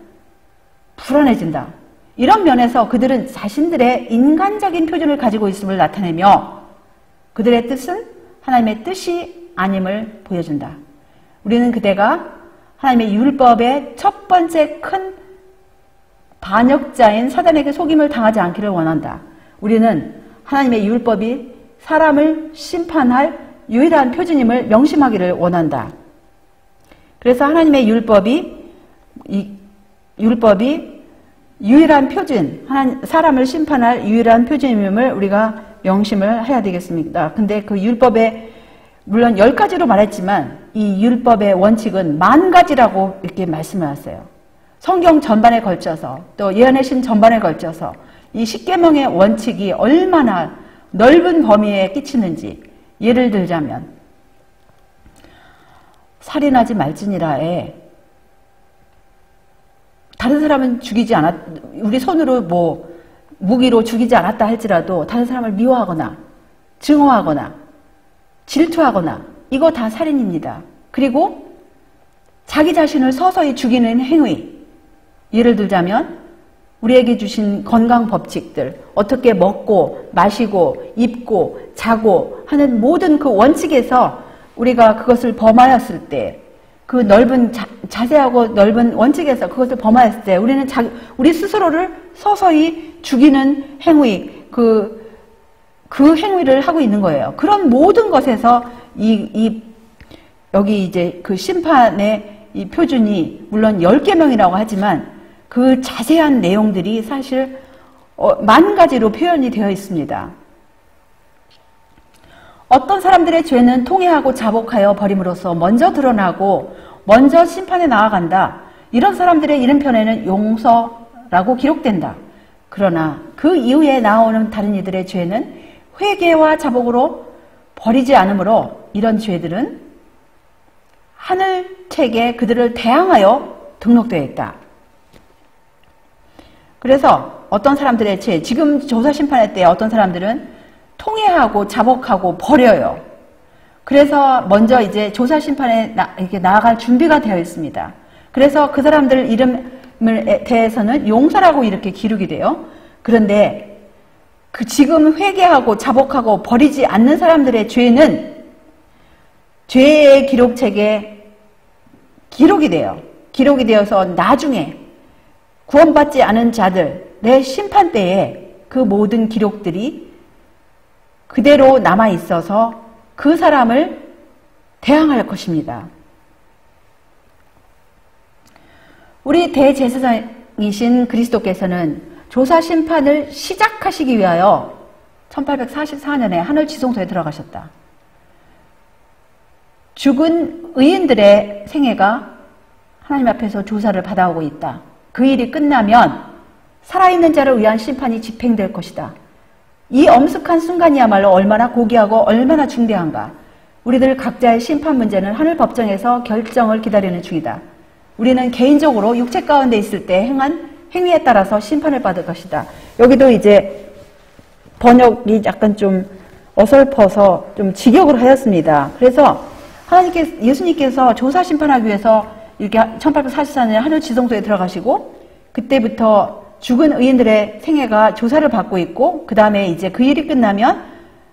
불안해진다. 이런 면에서 그들은 자신들의 인간적인 표준을 가지고 있음을 나타내며 그들의 뜻은 하나님의 뜻이 아님을 보여준다. 우리는 그대가 하나님의 율법의 첫 번째 큰 반역자인 사단에게 속임을 당하지 않기를 원한다. 우리는 하나님의 율법이 사람을 심판할 유일한 표준임을 명심하기를 원한다. 그래서 하나님의 율법이 율법이 유일한 표준, 사람을 심판할 유일한 표준임을 우리가 명심을 해야 되겠습니다. 근데 그 율법에 물론 10가지로 말했지만 이 율법의 원칙은 10,000가지라고 이렇게 말씀을 하세요. 성경 전반에 걸쳐서 또 예언의 신 전반에 걸쳐서 이 십계명의 원칙이 얼마나 넓은 범위에 끼치는지 예를 들자면 살인하지 말지니라에 다른 사람은 죽이지 우리 손으로 뭐 무기로 죽이지 않았다 할지라도 다른 사람을 미워하거나 증오하거나 질투하거나 이거 다 살인입니다. 그리고 자기 자신을 서서히 죽이는 행위, 예를 들자면 우리에게 주신 건강 법칙들, 어떻게 먹고 마시고 입고 자고 하는 모든 그 원칙에서 우리가 그것을 범하였을 때, 그 넓은 자세하고 넓은 원칙에서 그것을 범하였을 때 우리는 우리 스스로를 서서히 죽이는 행위, 그 행위를 하고 있는 거예요. 그런 모든 것에서 여기 이제 그 심판의 이 표준이 물론 10계명이라고 하지만 그 자세한 내용들이 사실 10,000가지로 표현이 되어 있습니다. 어떤 사람들의 죄는 통회하고 자복하여 버림으로써 먼저 드러나고 먼저 심판에 나아간다. 이런 사람들의 이름편에는 용서라고 기록된다. 그러나 그 이후에 나오는 다른 이들의 죄는 회개와 자복으로 버리지 않으므로 이런 죄들은 하늘책에 그들을 대항하여 등록되어 있다. 그래서 어떤 사람들의 죄, 지금 조사 심판할 때 어떤 사람들은 통회하고 자복하고 버려요. 그래서 먼저 이제 조사 심판에 이렇게 나아갈 준비가 되어 있습니다. 그래서 그 사람들 이름에 대해서는 용서라고 이렇게 기록이 돼요. 그런데 그 지금 회개하고 자복하고 버리지 않는 사람들의 죄는 죄의 기록책에 기록이 돼요. 기록이 되어서 나중에 구원받지 않은 자들의 심판 때에 그 모든 기록들이 그대로 남아 있어서 그 사람을 대항할 것입니다. 우리 대제사장이신 그리스도께서는 조사 심판을 시작하시기 위하여 1844년에 하늘 지성소에 들어가셨다. 죽은 의인들의 생애가 하나님 앞에서 조사를 받아오고 있다. 그 일이 끝나면 살아있는 자를 위한 심판이 집행될 것이다. 이 엄숙한 순간이야말로 얼마나 고귀하고 얼마나 중대한가. 우리들 각자의 심판 문제는 하늘 법정에서 결정을 기다리는 중이다. 우리는 개인적으로 육체 가운데 있을 때 행한 행위에 따라서 심판을 받을 것이다. 여기도 이제 번역이 약간 좀 어설퍼서 좀 직역을 하였습니다. 그래서 예수님께서 조사 심판하기 위해서 이렇게 1844년에 하늘 지성소에 들어가시고 그때부터 죽은 의인들의 생애가 조사를 받고 있고 그 다음에 이제 그 일이 끝나면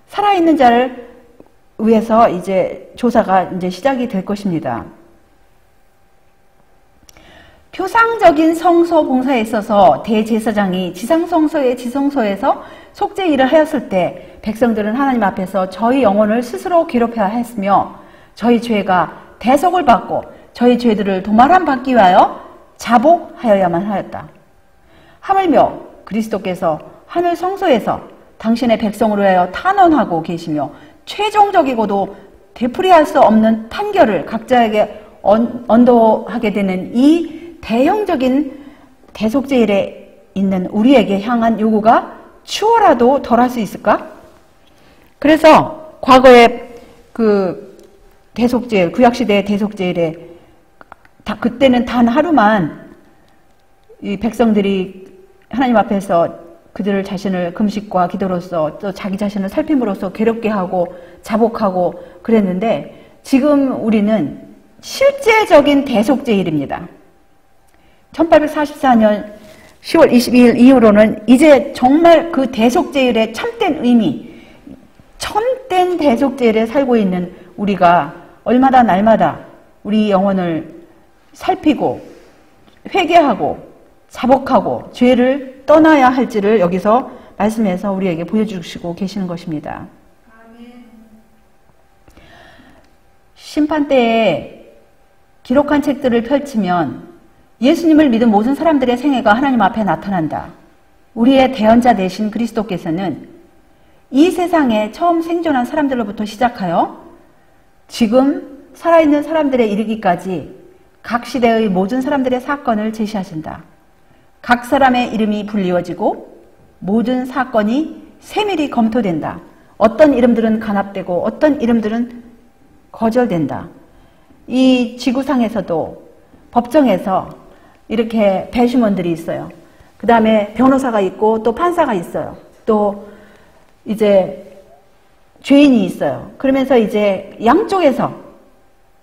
살아있는 자를 위해서 이제 조사가 이제 시작이 될 것입니다. 표상적인 성소 봉사에 있어서 대제사장이 지상성소의 지성소에서 속죄 일을 하였을 때 백성들은 하나님 앞에서 저희 영혼을 스스로 괴롭혀야 했으며 저희 죄가 대속을 받고 저희 죄들을 도말함 받기 위하여 자복하여야만 하였다. 하물며 그리스도께서 하늘 성소에서 당신의 백성으로 하여 탄원하고 계시며 최종적이고도 되풀이할 수 없는 판결을 각자에게 언도하게 되는 이 대형적인 대속죄일에 있는 우리에게 향한 요구가 추호라도 덜할 수 있을까? 그래서 과거에 그 대속죄일, 구약시대의 대속죄일에 그때는 단 하루만 이 백성들이 하나님 앞에서 그들 자신을 금식과 기도로서 또 자기 자신을 살핌으로써 괴롭게 하고 자복하고 그랬는데 지금 우리는 실제적인 대속죄일입니다. 1844년 10월 22일 이후로는 이제 정말 그 대속죄일의 참된 의미, 참된 대속죄일에 살고 있는 우리가 얼마나 날마다 우리 영혼을 살피고 회개하고 자복하고 죄를 떠나야 할지를 여기서 말씀해서 우리에게 보여주시고 계시는 것입니다. 심판 때에 기록한 책들을 펼치면 예수님을 믿은 모든 사람들의 생애가 하나님 앞에 나타난다. 우리의 대언자 되신 그리스도께서는 이 세상에 처음 생존한 사람들로부터 시작하여 지금 살아있는 사람들에 이르기까지 각 시대의 모든 사람들의 사건을 제시하신다. 각 사람의 이름이 불리워지고 모든 사건이 세밀히 검토된다. 어떤 이름들은 간합되고 어떤 이름들은 거절된다. 이 지구상에서도 법정에서 이렇게 배심원들이 있어요. 그 다음에 변호사가 있고 또 판사가 있어요. 또 이제 죄인이 있어요. 그러면서 이제 양쪽에서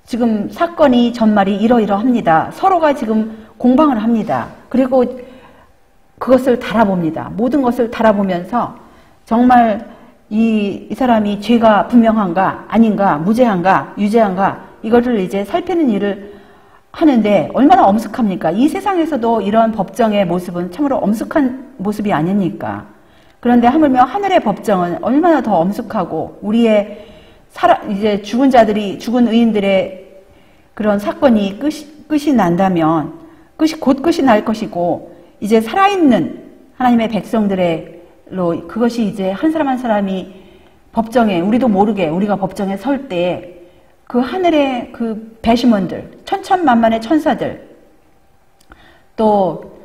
지금 사건이 전말이 이러이러합니다. 서로가 지금 공방을 합니다. 그리고 그것을 달아봅니다. 모든 것을 달아보면서 정말 이 사람이 죄가 분명한가 아닌가 무죄한가 유죄한가 이거를 이제 살피는 일을 하는데 얼마나 엄숙합니까? 이 세상에서도 이런 법정의 모습은 참으로 엄숙한 모습이 아닙니까? 그런데 하물며 하늘의 법정은 얼마나 더 엄숙하고 우리의 이제 죽은 자들이 죽은 의인들의 그런 사건이 끝이 난다면 곧 끝이 날 것이고 이제 살아있는 하나님의 백성들로 그것이 이제 한 사람 한 사람이 법정에 우리도 모르게 우리가 법정에 설 때 그 하늘의 그 배심원들 천천만만의 천사들 또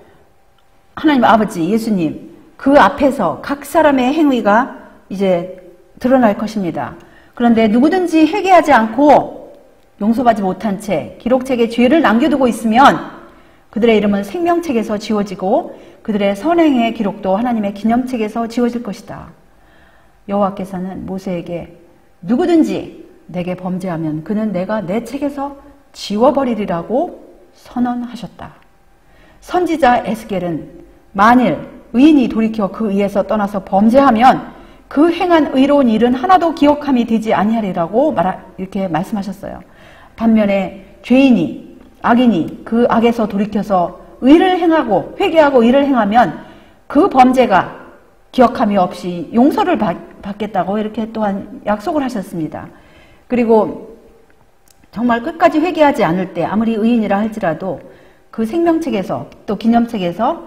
하나님 아버지 예수님 그 앞에서 각 사람의 행위가 이제 드러날 것입니다. 그런데 누구든지 회개하지 않고 용서받지 못한 채 기록책에 죄를 남겨두고 있으면 그들의 이름은 생명책에서 지워지고 그들의 선행의 기록도 하나님의 기념책에서 지워질 것이다. 여호와께서는 모세에게 누구든지 내게 범죄하면 그는 내가 내 책에서 지워버리리라고 선언하셨다. 선지자 에스겔은 만일 의인이 돌이켜 그 의에서 떠나서 범죄하면 그 행한 의로운 일은 하나도 기억함이 되지 아니하리라고 이렇게 말씀하셨어요. 반면에 죄인이 악인이 그 악에서 돌이켜서 의를 행하고 회개하고 의를 행하면 그 범죄가 기억함이 없이 용서를 받겠다고 이렇게 또한 약속을 하셨습니다. 그리고 정말 끝까지 회개하지 않을 때 아무리 의인이라 할지라도 그 생명책에서 또 기념책에서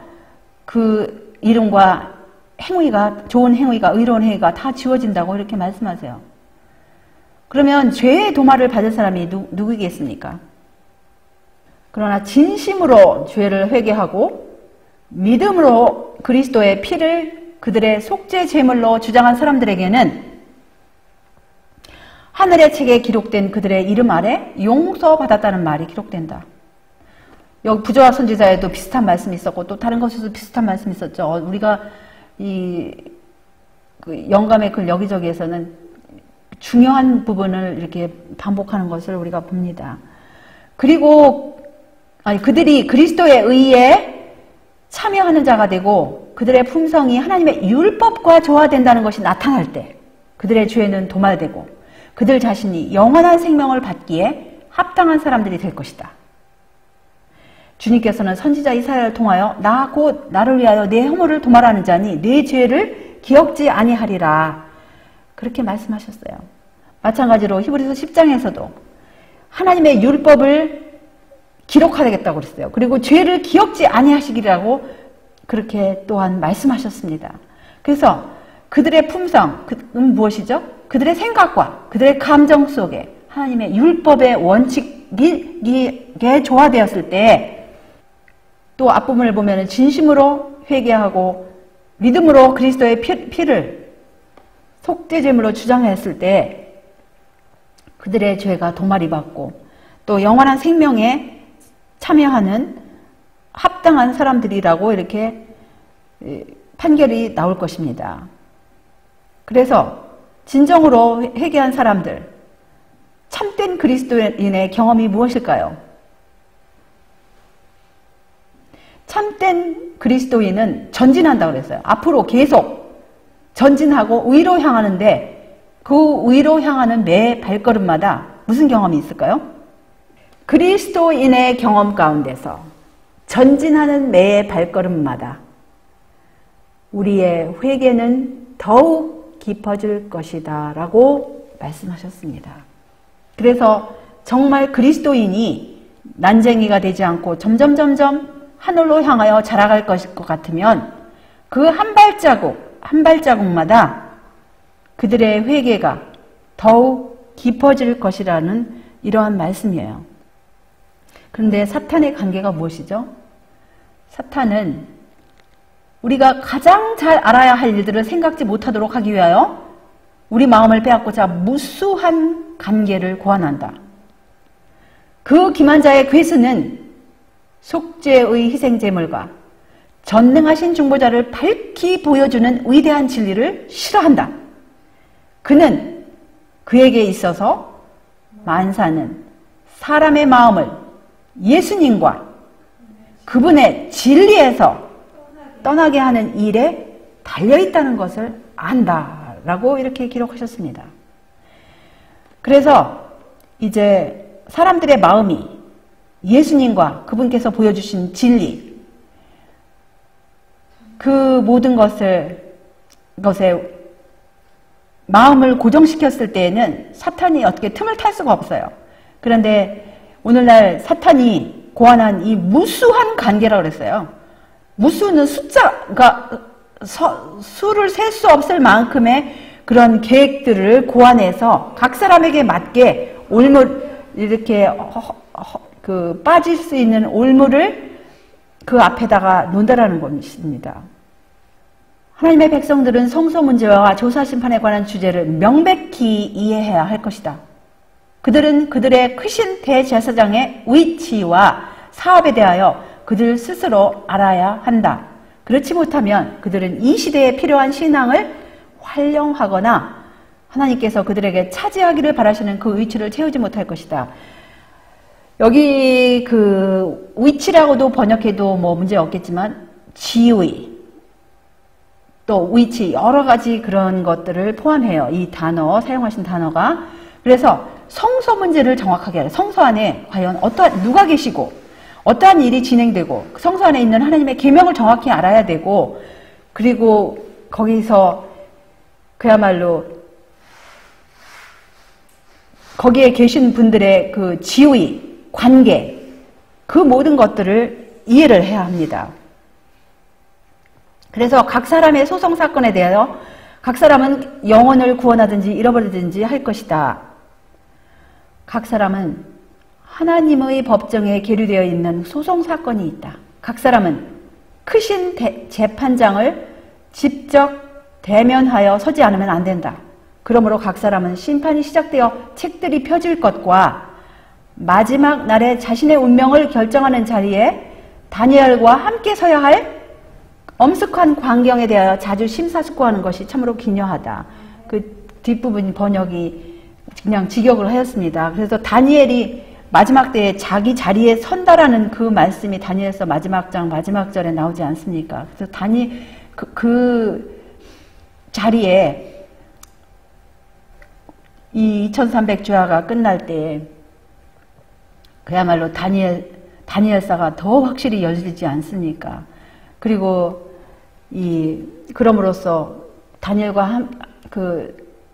그 이름과 행위가 좋은 행위가 의로운 행위가 다 지워진다고 이렇게 말씀하세요. 그러면 죄의 도말을 받을 사람이 누구겠습니까? 그러나 진심으로 죄를 회개하고 믿음으로 그리스도의 피를 그들의 속죄 제물로 주장한 사람들에게는 하늘의 책에 기록된 그들의 이름 아래 용서받았다는 말이 기록된다. 여기 부조와 선지자에도 비슷한 말씀이 있었고 또 다른 것에도 비슷한 말씀이 있었죠. 우리가 그 영감의 글 여기저기에서는 중요한 부분을 이렇게 반복하는 것을 우리가 봅니다. 그리고 그들이 그리스도의 의에 참여하는 자가 되고 그들의 품성이 하나님의 율법과 조화된다는 것이 나타날 때 그들의 죄는 도말되고 그들 자신이 영원한 생명을 받기에 합당한 사람들이 될 것이다. 주님께서는 선지자 이사야를 통하여 나 곧 나를 위하여 내 허물을 도말하는 자니 내 죄를 기억지 아니하리라 그렇게 말씀하셨어요. 마찬가지로 히브리서 10장에서도 하나님의 율법을 기록하겠다고 그랬어요. 그리고 죄를 기억지 아니하시기라고 그렇게 또한 말씀하셨습니다. 그래서 그들의 품성은 무엇이죠? 그들의 생각과 그들의 감정 속에 하나님의 율법의 원칙이 조화되었을 때 또 앞부분을 보면 진심으로 회개하고 믿음으로 그리스도의 피를 속죄제물로 주장했을 때 그들의 죄가 도말이 받고 또 영원한 생명에 참여하는 합당한 사람들이라고 이렇게 판결이 나올 것입니다. 그래서 진정으로 회개한 사람들, 참된 그리스도인의 경험이 무엇일까요? 참된 그리스도인은 전진한다고 그랬어요. 앞으로 계속 전진하고 의로 향하는데 그 의로 향하는 매 발걸음마다 무슨 경험이 있을까요? 그리스도인의 경험 가운데서 전진하는 매 발걸음마다 우리의 회개는 더욱 깊어질 것이다 라고 말씀하셨습니다. 그래서 정말 그리스도인이 난쟁이가 되지 않고 점점 하늘로 향하여 자라갈 것일 것 같으면 그 한 발자국마다 그들의 회개가 더욱 깊어질 것이라는 이러한 말씀이에요. 그런데 사탄의 관계가 무엇이죠? 사탄은 우리가 가장 잘 알아야 할 일들을 생각지 못하도록 하기 위하여 우리 마음을 빼앗고자 무수한 관계를 고안한다. 그 기만자의 괴수는 속죄의 희생제물과 전능하신 중보자를 밝히 보여주는 위대한 진리를 싫어한다. 그는 그에게 있어서 만사는 사람의 마음을 예수님과 그분의 진리에서 떠나게 하는 일에 달려있다는 것을 안다 라고 이렇게 기록하셨습니다. 그래서 이제 사람들의 마음이 예수님과 그분께서 보여주신 진리, 그 모든 것에 마음을 고정시켰을 때에는 사탄이 어떻게 틈을 탈 수가 없어요. 그런데 오늘날 사탄이 고안한 이 무수한 관계라고 그랬어요. 무수는 숫자가 수를 셀 수 없을 만큼의 그런 계획들을 고안해서 각 사람에게 맞게 올물 이렇게 빠질 수 있는 올물을 그 앞에다가 놓는다라는 것입니다. 하나님의 백성들은 성소 문제와 조사심판에 관한 주제를 명백히 이해해야 할 것이다. 그들은 그들의 크신 대제사장의 위치와 사업에 대하여 그들 스스로 알아야 한다. 그렇지 못하면 그들은 이 시대에 필요한 신앙을 활용하거나 하나님께서 그들에게 차지하기를 바라시는 그 위치를 채우지 못할 것이다. 여기 그 위치라고도 번역해도 뭐 문제 없겠지만 지위, 또 위치, 여러 가지 그런 것들을 포함해요. 이 단어, 사용하신 단어가. 그래서 성소 문제를 정확하게 알아요. 성소 안에 과연 누가 계시고 어떠한 일이 진행되고 성소 안에 있는 하나님의 계명을 정확히 알아야 되고, 그리고 거기서 그야말로 거기에 계신 분들의 그 지위, 관계, 그 모든 것들을 이해를 해야 합니다. 그래서 각 사람의 소송 사건에 대하여 각 사람은 영혼을 구원하든지 잃어버리든지 할 것이다. 각 사람은 하나님의 법정에 계류되어 있는 소송 사건이 있다. 각 사람은 크신 재판장을 직접 대면하여 서지 않으면 안 된다. 그러므로 각 사람은 심판이 시작되어 책들이 펴질 것과 마지막 날에 자신의 운명을 결정하는 자리에 다니엘과 함께 서야 할 엄숙한 광경에 대하여 자주 심사숙고하는 것이 참으로 기묘하다. 그 뒷부분 번역이 그냥 직역을 하였습니다. 그래서 다니엘이 마지막 때에 자기 자리에 선다라는 그 말씀이 다니엘서 마지막 장 마지막 절에 나오지 않습니까? 그래서 그 자리에 이 2300주야가 끝날 때 그야말로 다니엘사가 더 확실히 열리지 않습니까? 그리고 그럼으로써 다니엘과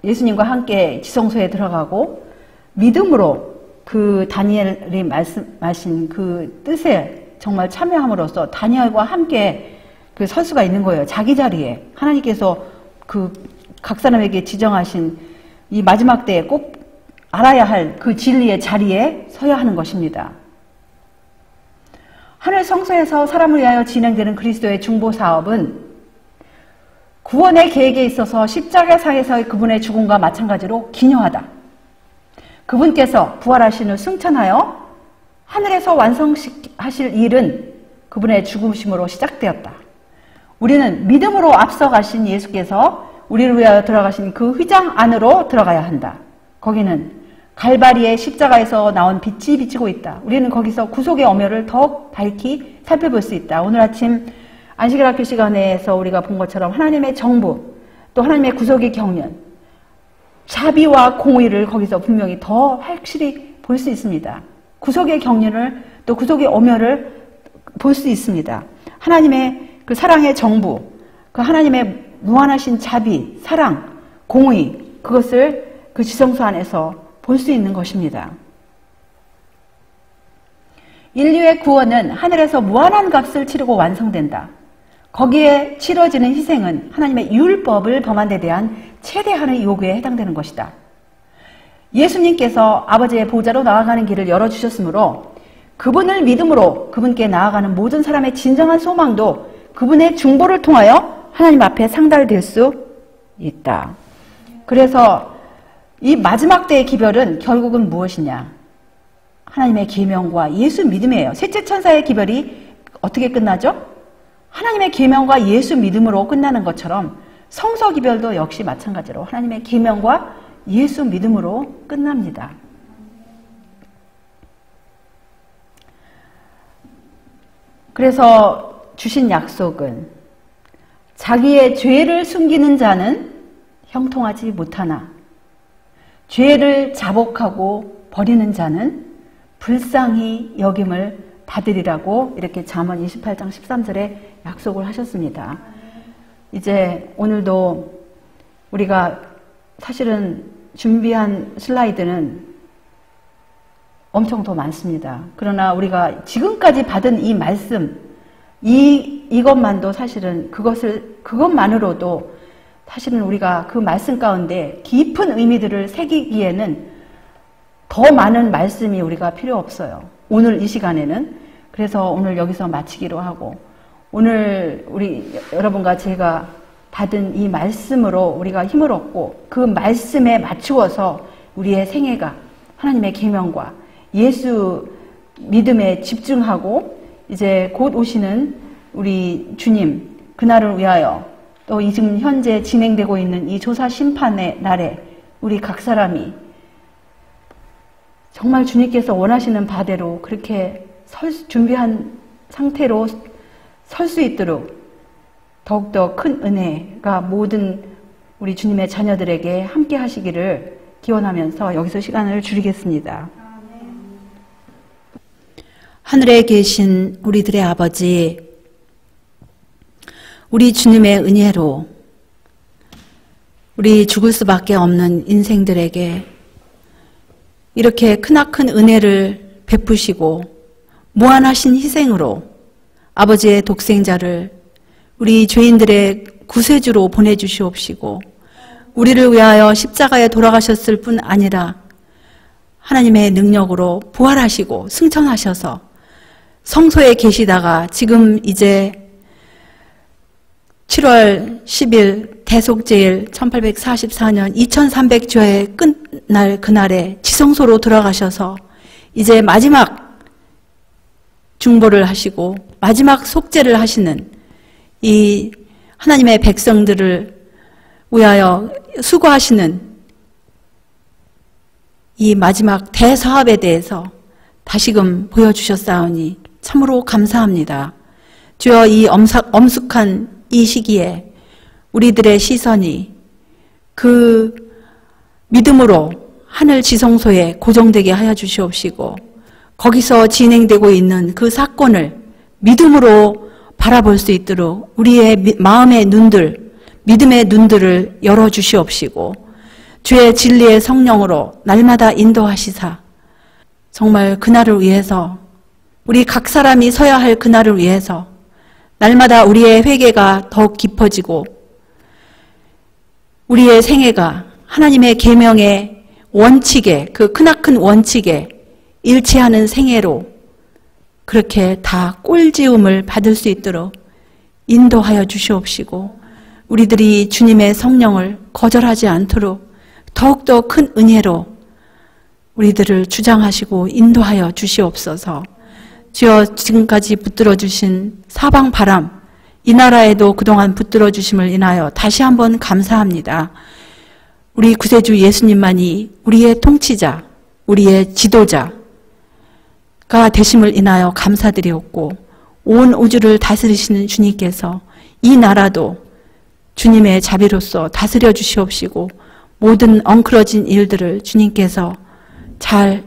예수님과 함께 지성소에 들어가고 믿음으로 그 다니엘이 말씀하신 그 뜻에 정말 참여함으로써 다니엘과 함께 설 수가 있는 거예요. 자기 자리에 하나님께서 각 사람에게 지정하신 이 마지막 때에 꼭 알아야 할 그 진리의 자리에 서야 하는 것입니다. 하늘 성소에서 사람을 위하여 진행되는 그리스도의 중보 사업은 구원의 계획에 있어서 십자가상에서의 그분의 죽음과 마찬가지로 기묘하다. 그분께서 부활하신 후 승천하여 하늘에서 완성하실 일은 그분의 죽으심으로 시작되었다. 우리는 믿음으로 앞서가신 예수께서 우리를 위하여 들어가신 그 휘장 안으로 들어가야 한다. 거기는 갈바리의 십자가에서 나온 빛이 비치고 있다. 우리는 거기서 구속의 엄연을 더욱 밝히 살펴볼 수 있다. 오늘 아침 안식일 학교 시간에서 우리가 본 것처럼 하나님의 정부, 또 하나님의 구속의 경륜, 자비와 공의를 거기서 분명히 더 확실히 볼 수 있습니다. 구속의 경륜을 또 구속의 엄연을 볼 수 있습니다. 하나님의 그 사랑의 정부, 그 하나님의 무한하신 자비, 사랑, 공의, 그것을 그 지성소 안에서 볼 수 있는 것입니다. 인류의 구원은 하늘에서 무한한 값을 치르고 완성된다. 거기에 치러지는 희생은 하나님의 율법을 범한 데 대한 최대한의 요구에 해당되는 것이다. 예수님께서 아버지의 보좌로 나아가는 길을 열어주셨으므로 그분을 믿음으로 그분께 나아가는 모든 사람의 진정한 소망도 그분의 중보를 통하여 하나님 앞에 상달될 수 있다. 그래서 이 마지막 때의 기별은 결국은 무엇이냐? 하나님의 계명과 예수 믿음이에요. 셋째 천사의 기별이 어떻게 끝나죠? 하나님의 계명과 예수 믿음으로 끝나는 것처럼 성서 기별도 역시 마찬가지로 하나님의 계명과 예수 믿음으로 끝납니다. 그래서 주신 약속은 자기의 죄를 숨기는 자는 형통하지 못하나 죄를 자복하고 버리는 자는 불쌍히 여김을 받으리라고 이렇게 잠언 28장 13절에 약속을 하셨습니다. 이제 오늘도 우리가 사실은 준비한 슬라이드는 엄청 더 많습니다. 그러나 우리가 지금까지 받은 이 말씀, 이것만도 사실은 그것만으로도 사실은 우리가 그 말씀 가운데 깊은 의미들을 새기기에는 더 많은 말씀이 우리가 필요 없어요. 오늘 이 시간에는. 그래서 오늘 여기서 마치기로 하고, 오늘 우리 여러분과 제가 받은 이 말씀으로 우리가 힘을 얻고 그 말씀에 맞추어서 우리의 생애가 하나님의 계명과 예수 믿음에 집중하고 이제 곧 오시는 우리 주님 그날을 위하여 또 지금 현재 진행되고 있는 이 조사 심판의 날에 우리 각 사람이 정말 주님께서 원하시는 바대로 그렇게 준비한 상태로 설 수 있도록 더욱더 큰 은혜가 모든 우리 주님의 자녀들에게 함께 하시기를 기원하면서 여기서 시간을 줄이겠습니다. 하늘에 계신 우리들의 아버지, 우리 주님의 은혜로 우리 죽을 수밖에 없는 인생들에게 이렇게 크나큰 은혜를 베푸시고 무한하신 희생으로 아버지의 독생자를 우리 죄인들의 구세주로 보내주시옵시고 우리를 위하여 십자가에 돌아가셨을 뿐 아니라 하나님의 능력으로 부활하시고 승천하셔서 성소에 계시다가 지금 이제 7월 10일 대속제일 1844년 2300주의 끝날 그날에 지성소로 들어가셔서 이제 마지막 중보를 하시고 마지막 속죄를 하시는 이 하나님의 백성들을 위하여 수고하시는 이 마지막 대사업에 대해서 다시금 보여주셨사오니 참으로 감사합니다. 주여, 이 엄숙한 이 시기에 우리들의 시선이 그 믿음으로 하늘 지성소에 고정되게 하여 주시옵시고 거기서 진행되고 있는 그 사건을 믿음으로 바라볼 수 있도록 우리의 마음의 눈들, 믿음의 눈들을 열어주시옵시고 주의 진리의 성령으로 날마다 인도하시사 정말 그날을 위해서 우리 각 사람이 서야 할 그날을 위해서 날마다 우리의 회개가 더욱 깊어지고 우리의 생애가 하나님의 계명의 원칙에 그 크나큰 원칙에 일치하는 생애로 그렇게 다 꼴지음을 받을 수 있도록 인도하여 주시옵시고 우리들이 주님의 성령을 거절하지 않도록 더욱더 큰 은혜로 우리들을 주장하시고 인도하여 주시옵소서. 주여, 지금까지 붙들어 주신 사방 바람, 이 나라에도 그동안 붙들어 주심을 인하여 다시 한번 감사합니다. 우리 구세주 예수님만이 우리의 통치자, 우리의 지도자가 되심을 인하여 감사드리옵고 온 우주를 다스리시는 주님께서 이 나라도 주님의 자비로서 다스려 주시옵시고 모든 엉클어진 일들을 주님께서 잘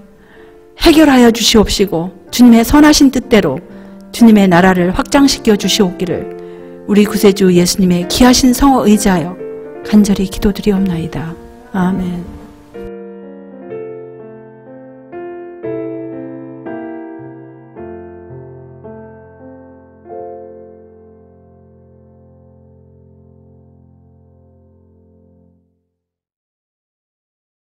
해결하여 주시옵시고 주님의 선하신 뜻대로 주님의 나라를 확장시켜 주시옵기를 우리 구세주 예수님의 귀하신 성호 의지하여 간절히 기도드리옵나이다. 아멘.